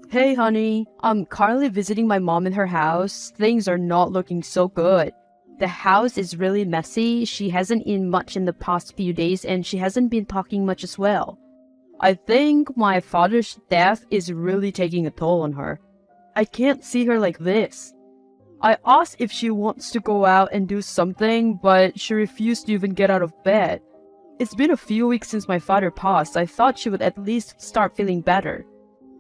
Hey, honey. I'm currently visiting my mom in her house. Things are not looking so good. The house is really messy. She hasn't eaten much in the past few days and she hasn't been talking much as well. I think my father's death is really taking a toll on her. I can't see her like this. I asked if she wants to go out and do something, but she refused to even get out of bed. It's been a few weeks since my father passed. I thought she would at least start feeling better.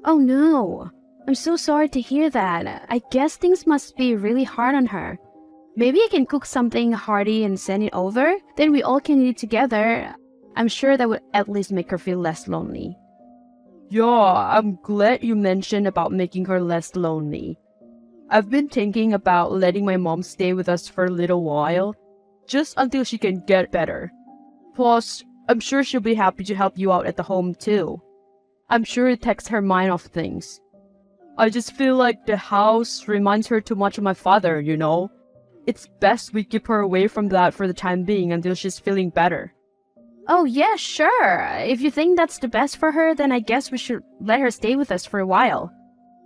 Oh no, I'm so sorry to hear that. I guess things must be really hard on her. Maybe I can cook something hearty and send it over, then we all can eat together. I'm sure that would at least make her feel less lonely. Yeah, I'm glad you mentioned about making her less lonely. I've been thinking about letting my mom stay with us for a little while, just until she can get better. Plus, I'm sure she'll be happy to help you out at the home too. I'm sure it takes her mind off things. I just feel like the house reminds her too much of my father, you know? It's best we keep her away from that for the time being until she's feeling better. Oh yeah, sure. If you think that's the best for her, then I guess we should let her stay with us for a while.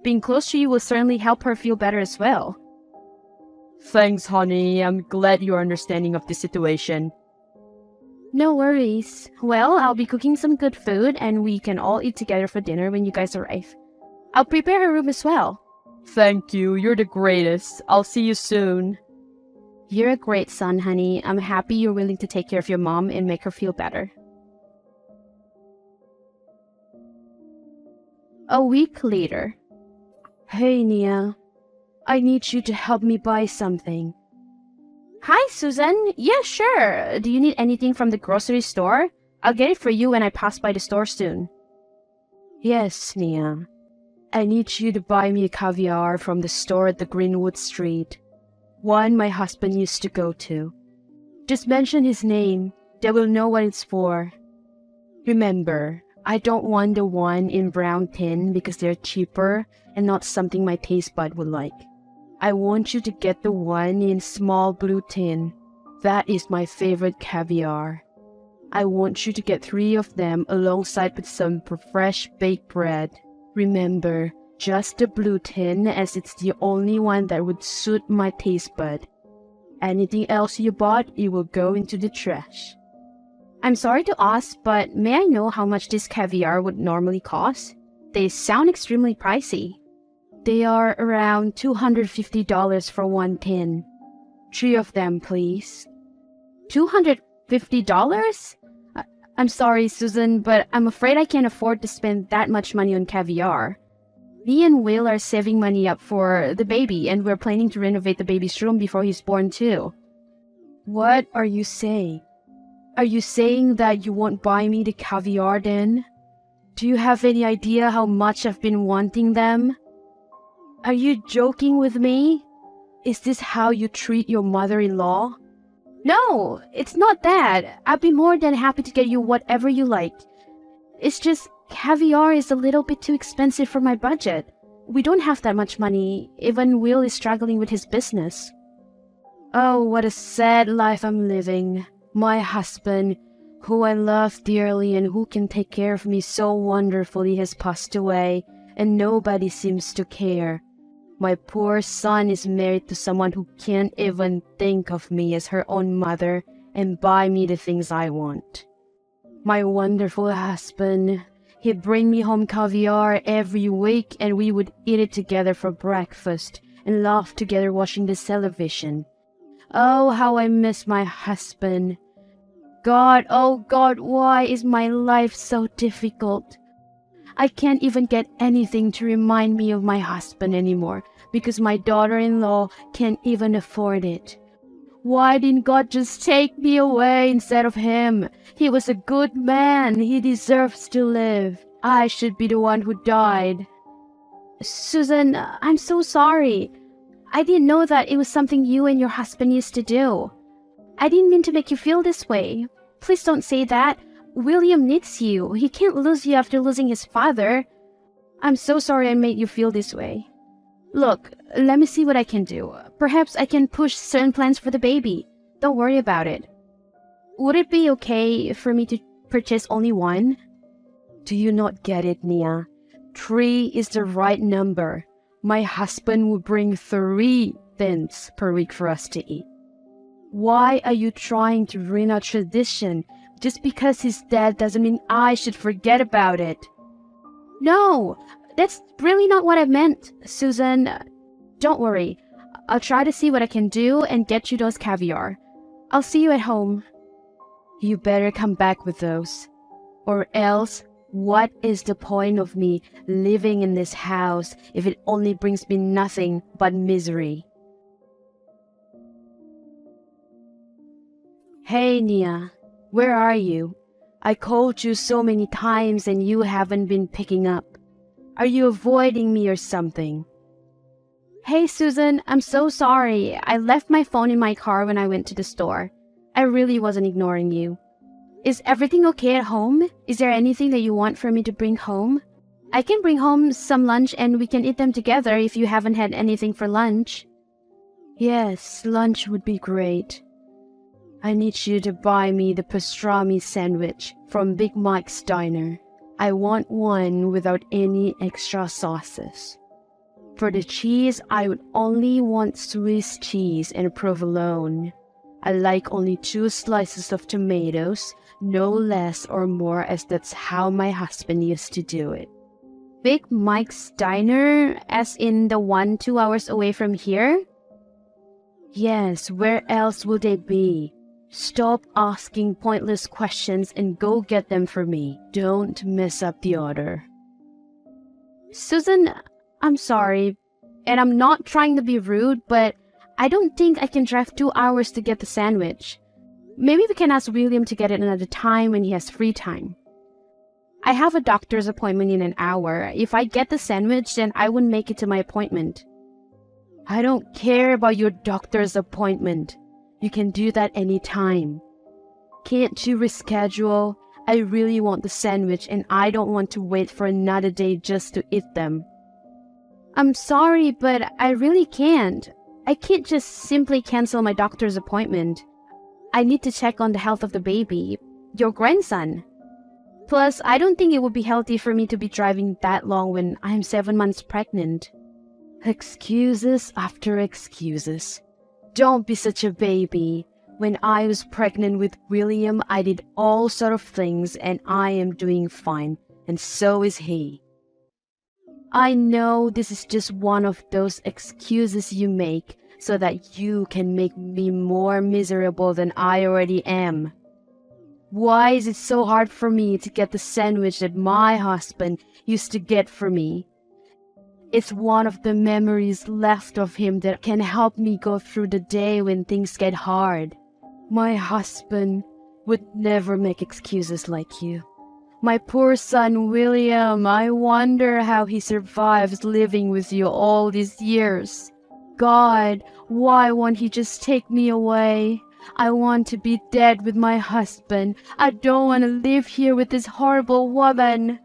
Being close to you will certainly help her feel better as well. Thanks, honey. I'm glad you're understanding of the situation. No worries. Well, I'll be cooking some good food and we can all eat together for dinner when you guys arrive. I'll prepare her room as well. Thank you. You're the greatest. I'll see you soon. You're a great son, honey. I'm happy you're willing to take care of your mom and make her feel better. A week later. Hey, Nia. I need you to help me buy something. Hi, Susan. Yeah, sure. Do you need anything from the grocery store? I'll get it for you when I pass by the store soon. Yes, Nia. I need you to buy me a caviar from the store at the Greenwood Street. One my husband used to go to. Just mention his name. They will know what it's for. Remember, I don't want the one in brown tin because they're cheaper and not something my taste bud would like. I want you to get the one in small blue tin. That is my favorite caviar. I want you to get 3 of them alongside with some fresh baked bread. Remember, just the blue tin as it's the only one that would suit my taste bud. Anything else you bought, it will go into the trash. I'm sorry to ask, but may I know how much this caviar would normally cost? They sound extremely pricey. They are around $250 for one tin. 3 of them, please. $250? I'm sorry, Susan, but I'm afraid I can't afford to spend that much money on caviar. Me and Will are saving money up for the baby, and we're planning to renovate the baby's room before he's born too. What are you saying? Are you saying that you won't buy me the caviar then? Do you have any idea how much I've been wanting them? Are you joking with me? Is this how you treat your mother-in-law? No, it's not that. I'd be more than happy to get you whatever you like. It's just caviar is a little bit too expensive for my budget. We don't have that much money. Even Will is struggling with his business. Oh, what a sad life I'm living. My husband, who I love dearly and who can take care of me so wonderfully, has passed away, and nobody seems to care. My poor son is married to someone who can't even think of me as her own mother and buy me the things I want. My wonderful husband, he'd bring me home caviar every week and we would eat it together for breakfast and laugh together watching the television. Oh, how I miss my husband. God, oh God, why is my life so difficult? I can't even get anything to remind me of my husband anymore because my daughter-in-law can't even afford it. Why didn't God just take me away instead of him? He was a good man. He deserves to live. I should be the one who died. Susan, I'm so sorry. I didn't know that it was something you and your husband used to do. I didn't mean to make you feel this way. Please don't say that. William needs you. He can't lose you after losing his father. I'm so sorry I made you feel this way. Look, let me see what I can do. Perhaps I can push certain plans for the baby. Don't worry about it. Would it be okay for me to purchase only one? Do you not get it, Nia? 3 is the right number. My husband will bring 3 things per week for us to eat. Why are you trying to ruin our tradition? Just because he's dead doesn't mean I should forget about it. No, that's really not what I meant, Susan. Don't worry. I'll try to see what I can do and get you those caviar. I'll see you at home. You better come back with those. Or else, what is the point of me living in this house if it only brings me nothing but misery? Hey, Nia, where are you? I called you so many times and you haven't been picking up. Are you avoiding me or something? Hey, Susan, I'm so sorry. I left my phone in my car when I went to the store. I really wasn't ignoring you. Is everything okay at home? Is there anything that you want for me to bring home? I can bring home some lunch and we can eat them together if you haven't had anything for lunch. Yes, lunch would be great. I need you to buy me the pastrami sandwich from Big Mike's Diner. I want one without any extra sauces. For the cheese, I would only want Swiss cheese and provolone. I like only 2 slices of tomatoes, no less or more, as that's how my husband used to do it. Big Mike's Diner, as in the one 2 hours away from here? Yes, where else would they be? Stop asking pointless questions and go get them for me. Don't mess up the order. Susan, I'm sorry, and I'm not trying to be rude, but I don't think I can drive 2 hours to get the sandwich. Maybe we can ask William to get it another time when he has free time. I have a doctor's appointment in an hour. If I get the sandwich, then I wouldn't make it to my appointment. I don't care about your doctor's appointment. You can do that anytime. Can't you reschedule? I really want the sandwich and I don't want to wait for another day just to eat them. I'm sorry, but I really can't. I can't just simply cancel my doctor's appointment. I need to check on the health of the baby, your grandson. Plus, I don't think it would be healthy for me to be driving that long when I'm 7 months pregnant. Excuses after excuses. Don't be such a baby. When I was pregnant with William, I did all sort of things and I am doing fine, and so is he. I know this is just one of those excuses you make so that you can make me more miserable than I already am. Why is it so hard for me to get the sandwich that my husband used to get for me? It's one of the memories left of him that can help me go through the day when things get hard. My husband would never make excuses like you. My poor son William, I wonder how he survives living with you all these years. God, why won't he just take me away? I want to be dead with my husband. I don't want to live here with this horrible woman.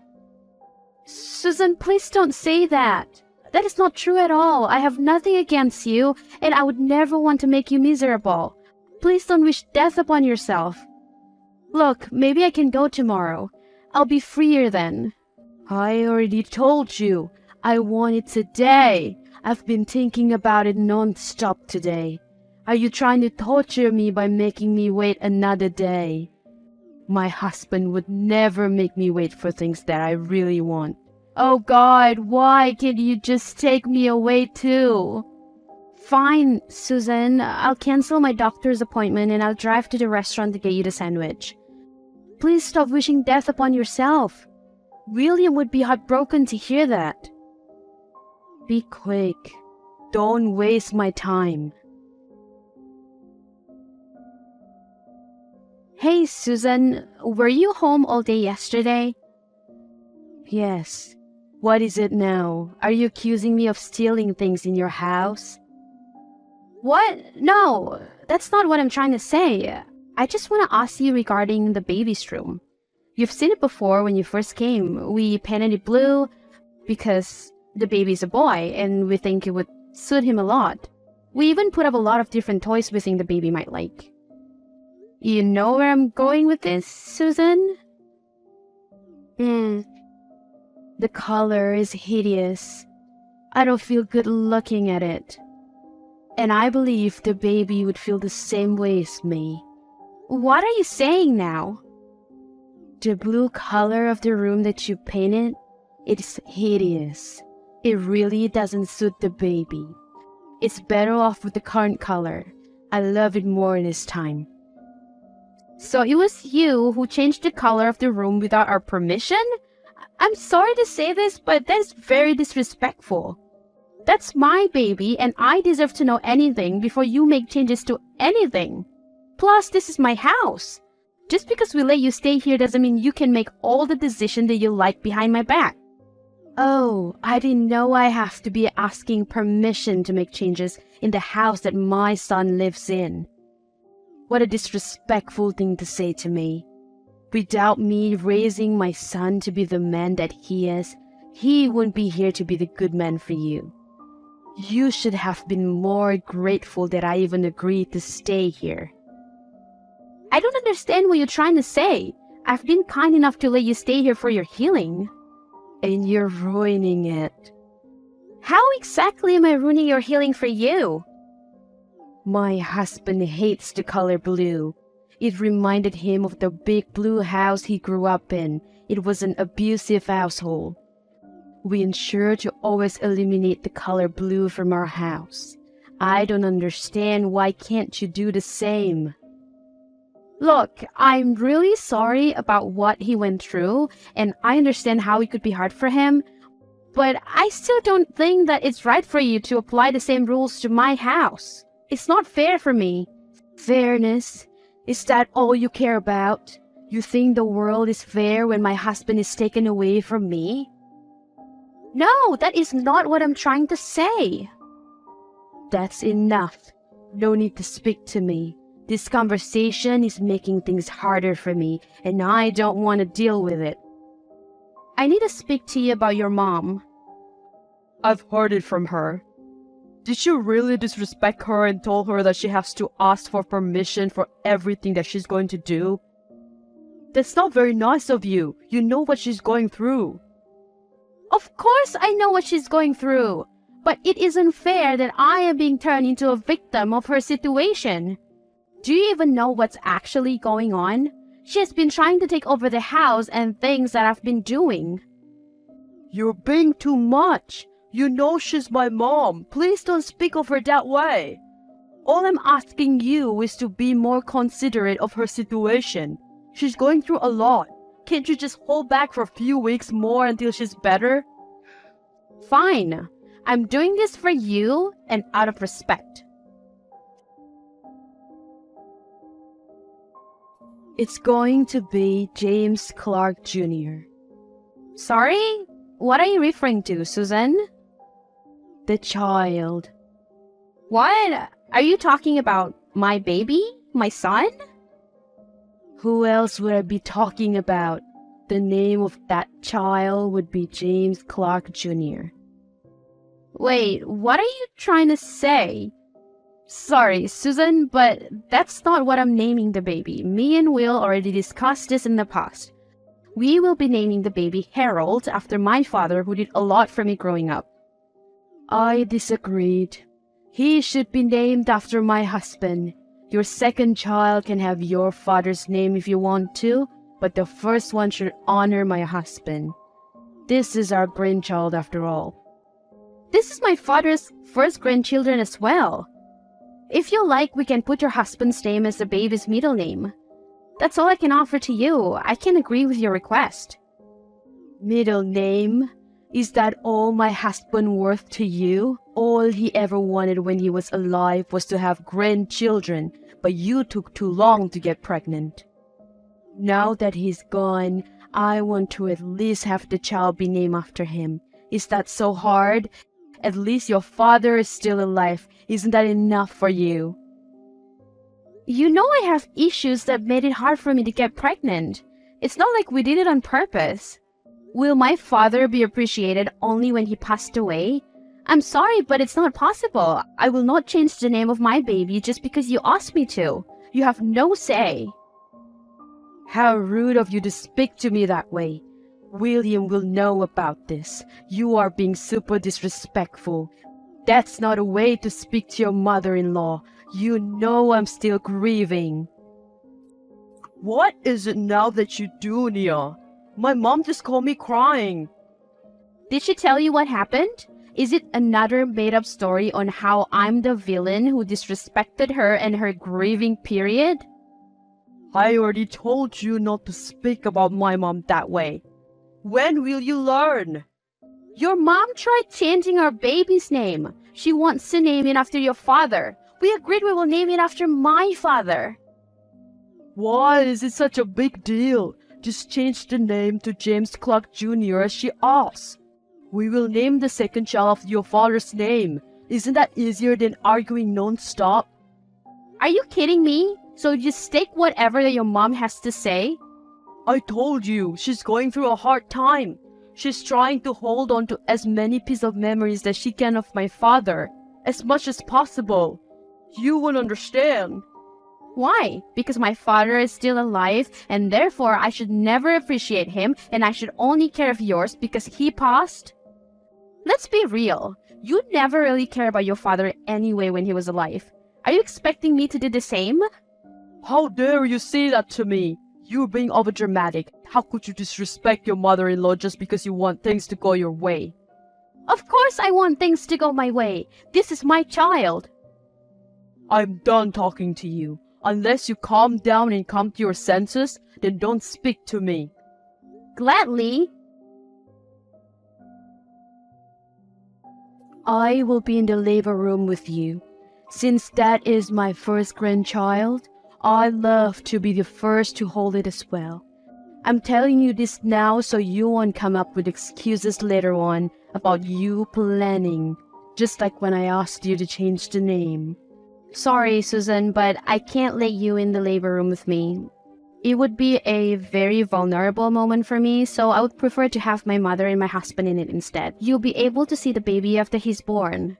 Susan, please don't say that. That is not true at all. I have nothing against you, and I would never want to make you miserable. Please don't wish death upon yourself. Look, maybe I can go tomorrow. I'll be freer then. I already told you. I want it today. I've been thinking about it non-stop today. Are you trying to torture me by making me wait another day? My husband would never make me wait for things that I really want. Oh God, why can't you just take me away too? Fine, Susan. I'll cancel my doctor's appointment and I'll drive to the restaurant to get you the sandwich. Please stop wishing death upon yourself. William would be heartbroken to hear that. Be quick. Don't waste my time. Hey, Susan. Were you home all day yesterday? Yes. What is it now? Are you accusing me of stealing things in your house? What? No, that's not what I'm trying to say. I just want to ask you regarding the baby's room. You've seen it before when you first came. We painted it blue because the baby's a boy and we think it would suit him a lot. We even put up a lot of different toys we think the baby might like. You know where I'm going with this, Susan? The color is hideous. I don't feel good looking at it. And I believe the baby would feel the same way as me. What are you saying now? The blue color of the room that you painted, it's hideous. It really doesn't suit the baby. It's better off with the current color. I love it more this time. So it was you who changed the color of the room without our permission? I'm sorry to say this, but that's very disrespectful. That's my baby, and I deserve to know anything before you make changes to anything. Plus, this is my house. Just because we let you stay here doesn't mean you can make all the decisions that you like behind my back. Oh, I didn't know I have to be asking permission to make changes in the house that my son lives in. What a disrespectful thing to say to me. Without me raising my son to be the man that he is, he wouldn't be here to be the good man for you. You should have been more grateful that I even agreed to stay here. I don't understand what you're trying to say. I've been kind enough to let you stay here for your healing. And you're ruining it. How exactly am I ruining your healing for you? My husband hates the color blue. It reminded him of the big blue house he grew up in. It was an abusive household. We ensure to always eliminate the color blue from our house. I don't understand why can't you do the same? Look, I'm really sorry about what he went through, and I understand how it could be hard for him, but I still don't think that it's right for you to apply the same rules to my house. It's not fair for me. Fairness? Is that all you care about? You think the world is fair when my husband is taken away from me? No, that is not what I'm trying to say. That's enough. No need to speak to me. This conversation is making things harder for me, and I don't want to deal with it. I need to speak to you about your mom. I've heard it from her. Did you really disrespect her and told her that she has to ask for permission for everything that she's going to do? That's not very nice of you. You know what she's going through. Of course I know what she's going through, but it isn't fair that I am being turned into a victim of her situation. Do you even know what's actually going on? She has been trying to take over the house and things that I've been doing. You're being too much. You know she's my mom. Please don't speak of her that way. All I'm asking you is to be more considerate of her situation. She's going through a lot. Can't you just hold back for a few weeks more until she's better? Fine. I'm doing this for you and out of respect. It's going to be James Clark Jr. Sorry? What are you referring to, Susan? The child. What? Are you talking about my baby? My son? Who else would I be talking about? The name of that child would be James Clark Jr. Wait, what are you trying to say? Sorry, Susan, but that's not what I'm naming the baby. Me and Will already discussed this in the past. We will be naming the baby Harold after my father, who did a lot for me growing up. I disagreed. He should be named after my husband. Your second child can have your father's name if you want to, but the first one should honor my husband. This is our grandchild after all. This is my father's first grandchildren as well. If you like, we can put your husband's name as the baby's middle name. That's all I can offer to you. I can agree with your request. Middle name? Is that all my husband worth to you? All he ever wanted when he was alive was to have grandchildren, but you took too long to get pregnant. Now that he's gone, I want to at least have the child be named after him. Is that so hard? At least your father is still alive. Isn't that enough for you? You know I have issues that made it hard for me to get pregnant. It's not like we did it on purpose. Will my father be appreciated only when he passed away? I'm sorry, but it's not possible. I will not change the name of my baby just because you asked me to. You have no say. How rude of you to speak to me that way. William will know about this. You are being super disrespectful. That's not a way to speak to your mother-in-law. You know I'm still grieving. What is it now that you do, Nia? My mom just called me crying. Did she tell you what happened? Is it another made-up story on how I'm the villain who disrespected her and her grieving period? I already told you not to speak about my mom that way. When will you learn? Your mom tried changing our baby's name. She wants to name it after your father. We agreed we will name it after my father. Why is it such a big deal? Just change the name to James Clark Jr. as she asks. We will name the second child after your father's name. Isn't that easier than arguing non-stop? Are you kidding me? So just take whatever your mom has to say? I told you, she's going through a hard time. She's trying to hold on to as many pieces of memories that she can of my father, as much as possible. You won't understand. Why? Because my father is still alive, and therefore I should never appreciate him, and I should only care of yours because he passed? Let's be real. You never really cared about your father anyway when he was alive. Are you expecting me to do the same? How dare you say that to me? You're being overdramatic. How could you disrespect your mother-in-law just because you want things to go your way? Of course I want things to go my way. This is my child. I'm done talking to you. Unless you calm down and come to your senses, then don't speak to me. Gladly. I will be in the labor room with you. Since that is my first grandchild, I love to be the first to hold it as well. I'm telling you this now so you won't come up with excuses later on about you planning, just like when I asked you to change the name. Sorry, Susan, but I can't let you in the labor room with me. It would be a very vulnerable moment for me, so I would prefer to have my mother and my husband in it instead. You'll be able to see the baby after he's born.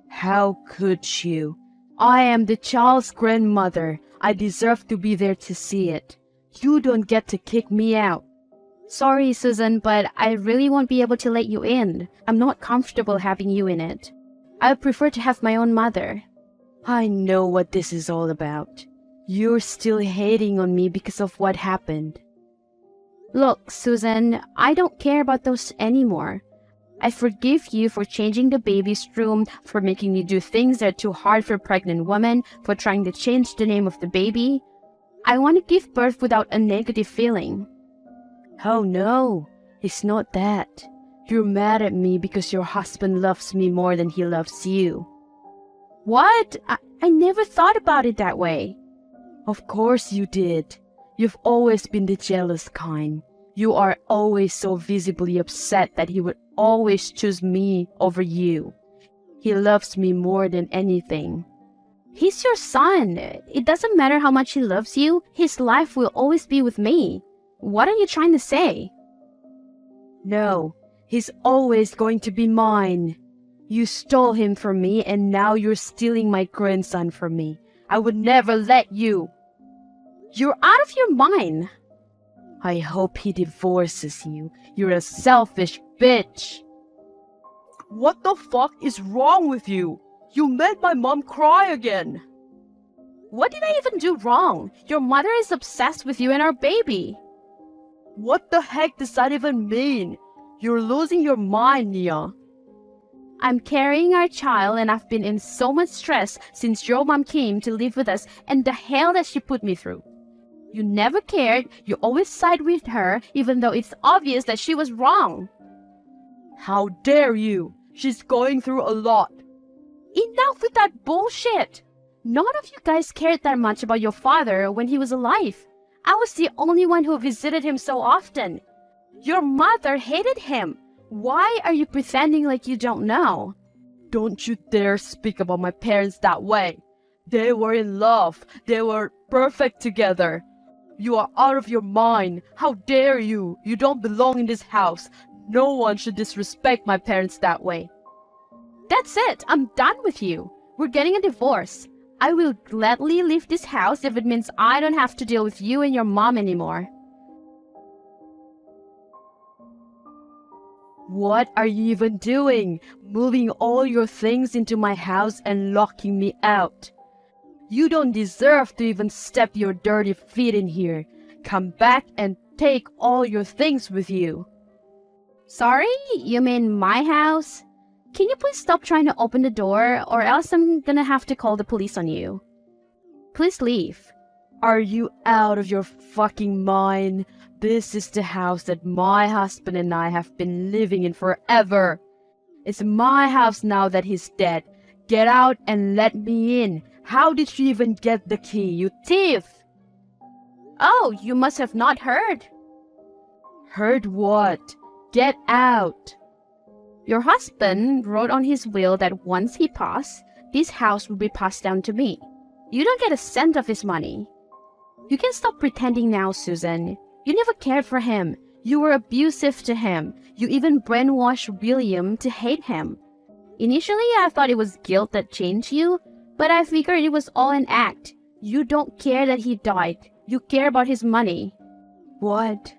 How could you? I am the child's grandmother. I deserve to be there to see it. You don't get to kick me out. Sorry, Susan, but I really won't be able to let you in. I'm not comfortable having you in it. I would prefer to have my own mother. I know what this is all about. You're still hating on me because of what happened. Look, Susan, I don't care about those anymore. I forgive you for changing the baby's room, for making me do things that are too hard for a pregnant woman, for trying to change the name of the baby. I want to give birth without a negative feeling. Oh no, it's not that. You're mad at me because your husband loves me more than he loves you. What? I never thought about it that way. Of course you did. You've always been the jealous kind. You are always so visibly upset that he would always choose me over you. He loves me more than anything. He's your son. It doesn't matter how much he loves you. His life will always be with me. What are you trying to say? No, he's always going to be mine. You stole him from me and now you're stealing my grandson from me. I would never let you. You're out of your mind. I hope he divorces you. You're a selfish bitch. What the fuck is wrong with you? You made my mom cry again. What did I even do wrong? Your mother is obsessed with you and our baby. What the heck does that even mean? You're losing your mind, Nia. I'm carrying our child and I've been in so much stress since your mom came to live with us and the hell that she put me through. You never cared, you always side with her even though it's obvious that she was wrong. How dare you? She's going through a lot. Enough with that bullshit! None of you guys cared that much about your father when he was alive. I was the only one who visited him so often. Your mother hated him. Why are you pretending like you don't know? Don't you dare speak about my parents that way. They were in love. They were perfect together. You are out of your mind. How dare you? You don't belong in this house. No one should disrespect my parents that way. That's it. I'm done with you. We're getting a divorce. I will gladly leave this house if it means I don't have to deal with you and your mom anymore. What are you even doing? Moving all your things into my house and locking me out. You don't deserve to even step your dirty feet in here. Come back and take all your things with you. Sorry? You mean my house? Can you please stop trying to open the door, or else I'm gonna have to call the police on you. Please leave. Are you out of your fucking mind? This is the house that my husband and I have been living in forever. It's my house now that he's dead. Get out and let me in. How did you even get the key, you thief? Oh, you must have not heard. Heard what? Get out. Your husband wrote on his will that once he passed, this house will be passed down to me. You don't get a cent of his money. You can stop pretending now, Susan. You never cared for him. You were abusive to him. You even brainwashed William to hate him. Initially, I thought it was guilt that changed you, but I figured it was all an act. You don't care that he died. You care about his money. What?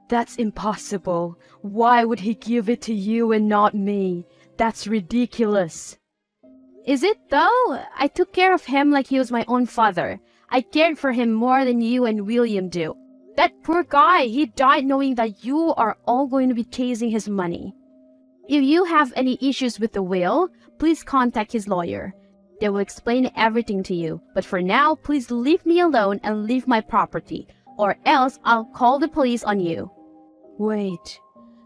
That's impossible. Why would he give it to you and not me? That's ridiculous. Is it though? I took care of him like he was my own father. I cared for him more than you and William do. That poor guy, he died knowing that you are all going to be chasing his money. If you have any issues with the will, please contact his lawyer. They will explain everything to you. But for now, please leave me alone and leave my property, or else I'll call the police on you. Wait.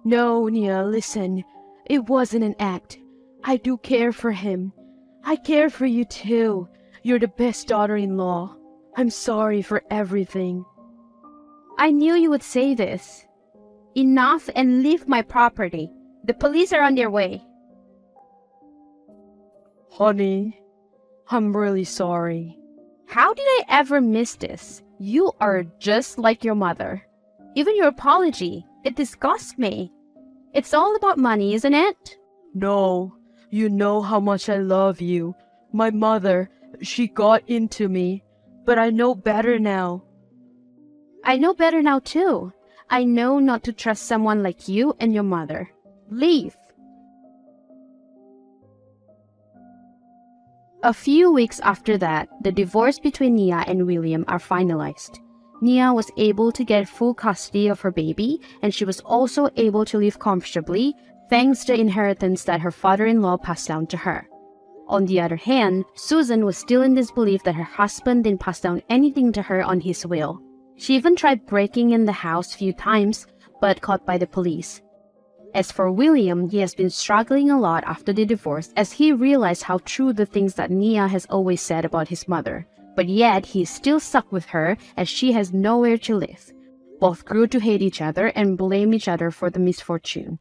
No, Nia, listen. It wasn't an act. I do care for him. I care for you too. You're the best daughter-in-law. I'm sorry for everything. I knew you would say this. Enough and leave my property. The police are on their way. Honey, I'm really sorry. How did I ever miss this? You are just like your mother. Even your apology, it disgusts me. It's all about money, isn't it? No, you know how much I love you. My mother, she got into me, but I know better now. I know better now too. I know not to trust someone like you and your mother. Leave. A few weeks after that, the divorce between Nia and William are finalized. Nia was able to get full custody of her baby, and she was also able to live comfortably thanks to the inheritance that her father-in-law passed down to her. On the other hand, Susan was still in disbelief that her husband didn't pass down anything to her on his will. She even tried breaking in the house a few times, but caught by the police. As for William, he has been struggling a lot after the divorce as he realized how true the things that Nia has always said about his mother. But yet, he is still stuck with her as she has nowhere to live. Both grew to hate each other and blame each other for the misfortune.